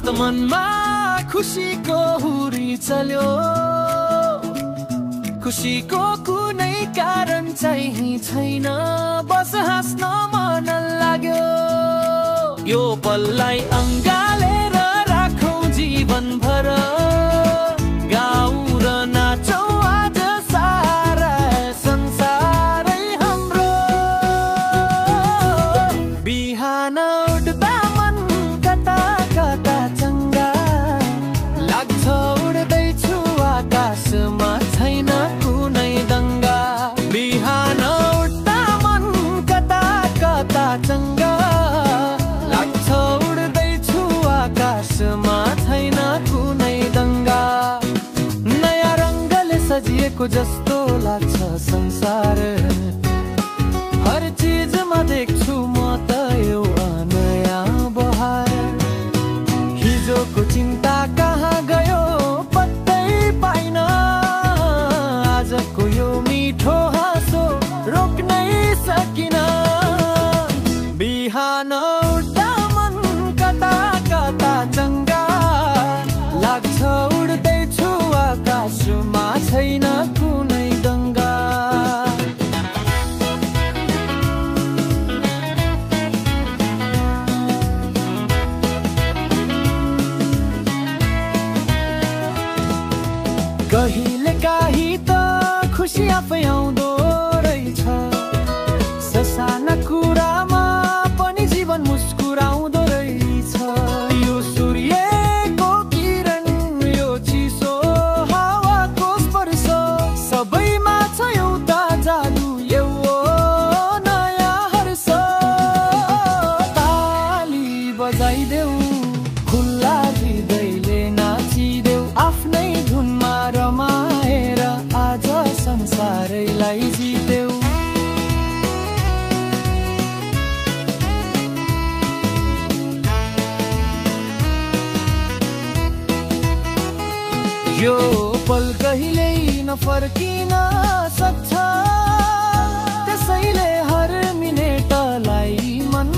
त मनमा खुसीको हुरी चल्यो, खुसीको कुनै कारण चाहिँ छैन, बस हाँस्न मन लाग्यो। यो पललाई अँगालेर राखौँ जीवनभर, गाउँ र नाचौँ आज सारा संसारै हाम्रो। बिहान उठ्दा मन कता कता चङ्गा लाग्छ, उड्दैछु आकाशमा छैन कुनै दङ्गा। बिहान उठ्दा मन कता कता चङ्गा लाग्छ, उड्दैछु आकाशमा छैन कुनै दङ्गा। नयाँ रङ्गले सजिएको जस्तो लाग्छ संसार, हर चिजमा देख्छु म त एउटा नयाँ बहार। हिजोको चिन्ता कहाँ गयो पत्तै पाइन, आजको यो मिठो हाँसो रोक्नै सकिन। बिहान उठ्दा मन कता कता चङ्गा लाग्छ, उड्दैछु आकाशमा छैन कुनै दङ्गा। कहिले काहीँ त खुसी आफै आउँदो रहेछ, ससाना कुरामा पनि जीवन मुस्कुराउँदो रहेछ। यो सूर्यको किरण, यो चिसो हावाको स्पर्श, सबैमा छ एउटा जादु, एउटा नयाँ हर्ष। ताली बजाइदेऊ, खुल्ला हृदयले नाचिदेऊ, आफ्नै धुनमा रमाएर आज संसारैलाई जितेऊ। यो पल कहिल्यै नफर्किन सक्छ, त्यसैले हर मिनेटलाई मन